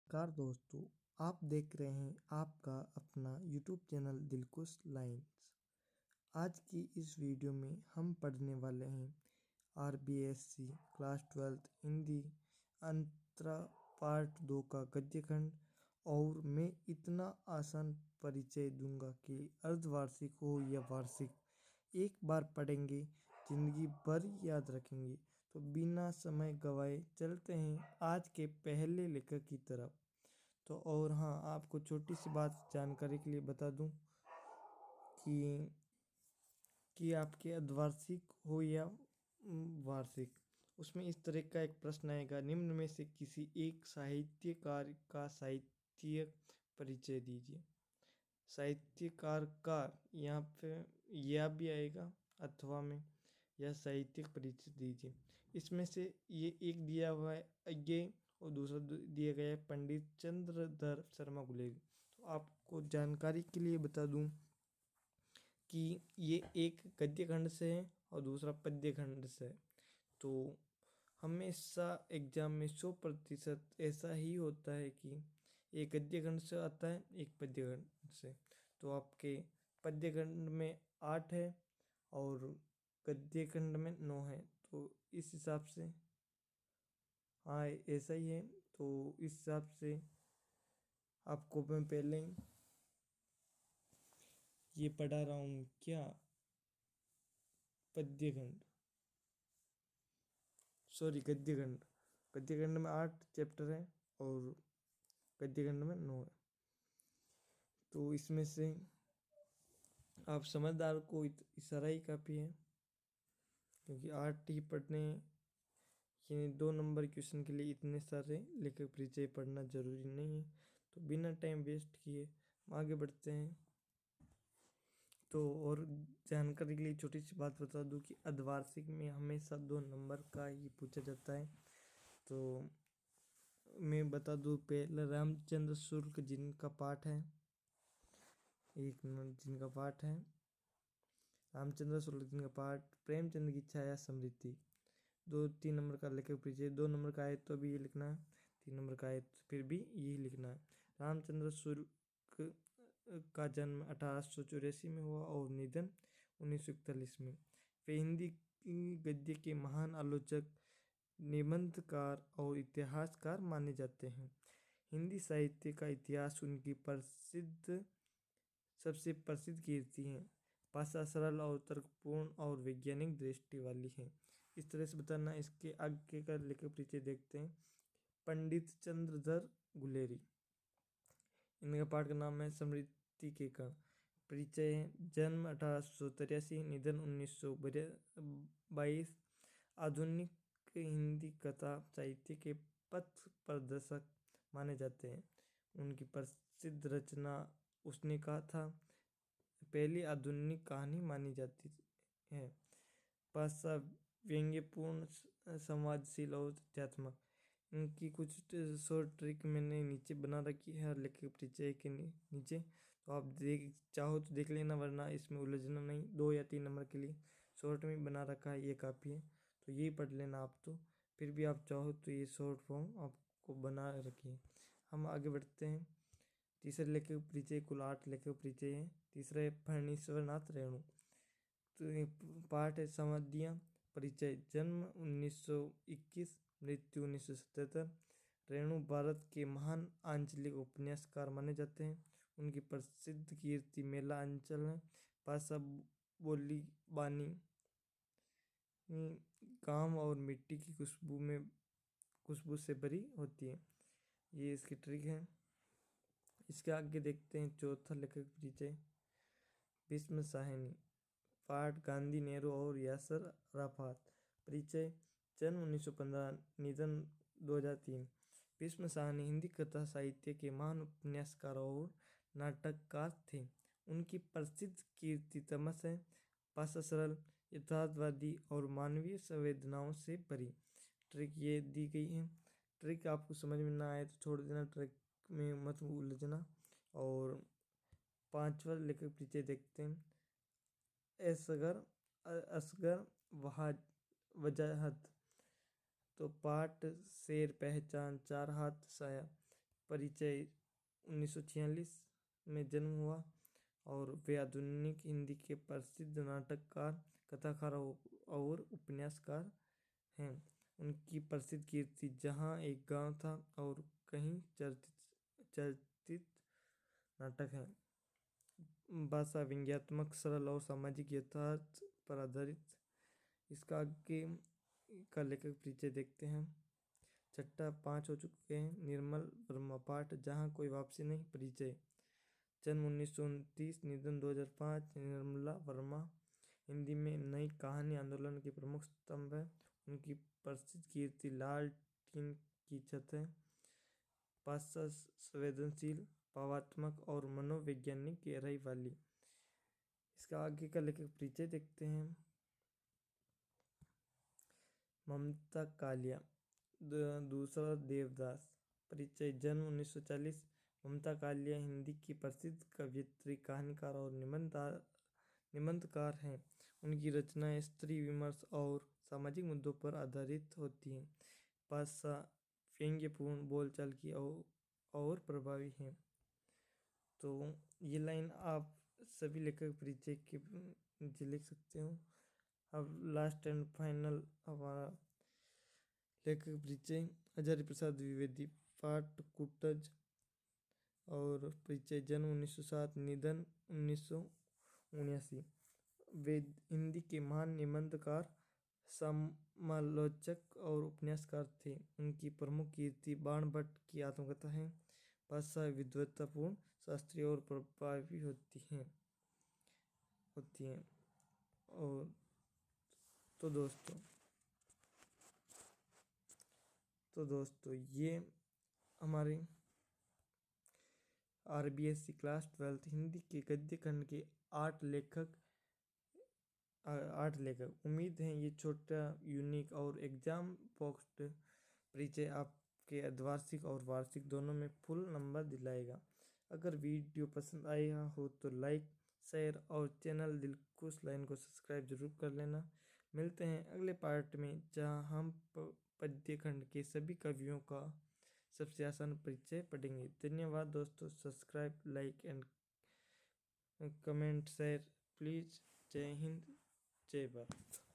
नमस्कार दोस्तों, आप देख रहे हैं आपका अपना यूट्यूब चैनल दिलकुश लाइन्स। आज की इस वीडियो में हम पढ़ने वाले हैं आरबीएससी क्लास 12th हिंदी अंतरा पार्ट 2 का गद्य खंड। और मैं इतना आसान परिचय दूंगा कि अर्धवार्षिक हो या वार्षिक, एक बार पढ़ेंगे जिंदगी भर याद रखेंगे। तो बिना समय गवाए चलते हैं आज के पहले लेखक की तरफ। तो और हाँ, आपको छोटी सी बात जानकारी के लिए बता दूं कि आपके अर्धवार्षिक हो या वार्षिक, उसमें इस तरह का एक प्रश्न आएगा, निम्न में से किसी एक साहित्यकार का साहित्यिक परिचय दीजिए। साहित्यकार का यहाँ पे यह भी आएगा अथवा में, यह साहित्यिक परिचय दीजिए। इसमें से ये एक दिया हुआ है ये, और दूसरा दिया गया है पंडित चंद्रधर शर्मा गुलेरी। तो आपको जानकारी के लिए बता दूं कि ये एक गद्य खंड से है और दूसरा पद्य खंड से है। तो हमेशा एग्जाम में 100% ऐसा ही होता है कि एक गद्य खंड से आता है, एक पद्य खंड से। तो आपके पद्य खंड में 8 है और गद्य खंड में 9 है। तो इस हिसाब से हाँ ऐसा ही है। तो इस हिसाब से आपको मैं पहले ये पढ़ा रहा हूँ क्या, पद्य खंड, सॉरी गद्य खंड। गद्य खंड में 8 चैप्टर है और गद्य खंड में 9 है। तो इसमें से आप समझदार को इशारा ही काफ़ी है, क्योंकि 8 ही पढ़ने, यानी 2 नंबर क्वेश्चन के लिए इतने सारे लेखक परिचय पढ़ना जरूरी नहीं है। तो बिना टाइम वेस्ट किए हम आगे बढ़ते हैं। तो और जानकारी के लिए छोटी सी बात बता दूं कि अर्धवार्षिक में हमेशा 2 नंबर का ही पूछा जाता है। तो मैं बता दूं, पहले रामचंद्र शुक्ल जिनका पाठ है, एक नंबर जिनका पाठ है रामचंद्र शुक्ल जिनका पाठ, प्रेमचंद की छाया समृद्धि। 2-3 नंबर का लेखक परिचय, 2 नंबर का आए तो भी ये लिखना है, 3 नंबर का आए तो फिर भी यही लिखना है। रामचंद्र शुक्ल का जन्म 1884 में हुआ और निधन 1941 में। वे हिंदी गद्य के महान आलोचक, निबंधकार और इतिहासकार माने जाते हैं। हिंदी साहित्य का इतिहास उनकी सबसे प्रसिद्ध कीर्ति है। भाषा सरल और तर्कपूर्ण और वैज्ञानिक दृष्टि वाली है। इस तरह से बताना। इसके आगे का लेखक परिचय देखते हैं। पंडित चंद्रधर गुलेरी, इनका पाठ का नाम है समृद्धि के कण। परिचय है, जन्म 1883, निधन 1922। आधुनिक हिंदी कथा साहित्य के पथ प्रदर्शक माने जाते हैं। उनकी प्रसिद्ध रचना उसने कहा था पहली आधुनिक कहानी मानी जाती है। भाषा व्यंग्यपूर्ण, संवादशील और तथ्यात्मक। इनकी कुछ शॉर्ट ट्रिक मैंने नीचे बना रखी है लेखक परिचय के नीचे। तो आप चाहो तो देख लेना, वरना इसमें उलझना नहीं। 2 या 3 नंबर के लिए शॉर्ट में बना रखा है, ये काफ़ी है। तो यही पढ़ लेना आप। तो फिर भी आप चाहो तो ये शॉर्ट फॉर्म आपको बना रखिए। हम आगे बढ़ते हैं। तीसरे लेखक परिचय, कुल 8 लेखक परिचय है। तीसरा है फणीश्वर नाथ रेणु। तो ये पाठ है समाधियाँ। परिचय, जन्म 1921, मृत्यु 1977। रेणु भारत के महान आंचलिक उपन्यासकार माने जाते हैं। उनकी प्रसिद्ध कीर्ति मेला अंचल है। भाषा बोली बानी काम और मिट्टी की खुशबू से भरी होती है। ये इसकी ट्रिक है। इसके आगे देखते हैं चौथा लेखक परिचय, भीष्म साहनी। पाठ, गांधी, नेहरू और यासर अराफात। परिचय, जन्म 1915, निधन 2003। भीष्म साहनी हिंदी कथा साहित्य के महान उपन्यासकार और नाटककार थे। उनकी प्रसिद्ध कीर्ति तमस है। भाषा सरल, यथार्थवादी और मानवीय संवेदनाओं से भरी। ट्रिक ये दी गई है। ट्रिक आपको समझ में ना आए तो छोड़ देना, ट्रिक में मत उलझना। और 5वां लेखक परिचय देखते हैं, असगर वजाहत। तो पाठ, शेर पहचान, 4 हाथ साया। परिचय 1946 में जन्म हुआ और वे आधुनिक हिंदी के प्रसिद्ध नाटककार, कथाकार और उपन्यासकार हैं। उनकी प्रसिद्ध कीर्ति जहाँ एक गांव था और कहीं चर्चित नाटक है। भाषा व्यंग्यात्मक, सरल और सामाजिक यथार्थ पर आधारित। इसका आगे का लेखक परिचय देखते हैं। छठा 5 हो चुके हैं। निर्मल वर्मा पाठ, जहाँ कोई वापसी नहीं। परिचय, जन्म 1929, निधन 2005। निर्मला वर्मा हिंदी में नई कहानी आंदोलन के प्रमुख स्तंभ है। उनकी प्रसिद्ध कीर्ति लाल टीन की छत है, पाश्चात्य संवेदनशील, भावात्मक और मनोवैज्ञानिक गहराई वाली। इसका आगे का लेखक परिचय देखते हैं। ममता कालिया, दूसरा देवदास। परिचय, जन्म 1940। ममता कालिया हिंदी की प्रसिद्ध कवयित्री, कहानीकार और निबंधकार हैं। उनकी रचनाएं स्त्री विमर्श और सामाजिक मुद्दों पर आधारित होती हैं। भाषा व्यंग्यपूर्ण, बोलचाल की और प्रभावी हैं। तो ये लाइन आप सभी लेखक परिचय के नीचे लिख सकते हो। अब लास्ट एंड फाइनल हमारा लेखक परिचय, हजारी प्रसाद द्विवेदी, पाठ कुटज और परिचय, जन्म 1907, निधन 1979। वे हिंदी के महान निबंधकार, समालोचक और उपन्यासकार थे। उनकी प्रमुख कीर्ति बाण भट्ट की आत्मकथा है। भाषा विद्वत्तापूर्ण, शास्त्रीय और प्रभावी होती हैं। और तो दोस्तों ये हमारे RBSC क्लास 12 हिंदी के गद्य खंड के 8 लेखक उम्मीद है ये छोटा, यूनिक और एग्जाम बॉक्स्ड परिचय आपके अर्धवार्षिक और वार्षिक दोनों में फुल नंबर दिलाएगा। अगर वीडियो पसंद आया हो तो लाइक, शेयर और चैनल दिलखुश लाइन को सब्सक्राइब जरूर कर लेना। मिलते हैं अगले पार्ट में, जहां हम पद्य खंड के सभी कवियों का सबसे आसान परिचय पढ़ेंगे। धन्यवाद दोस्तों। Subscribe, like and comment, share please. जय हिंद, जय भारत।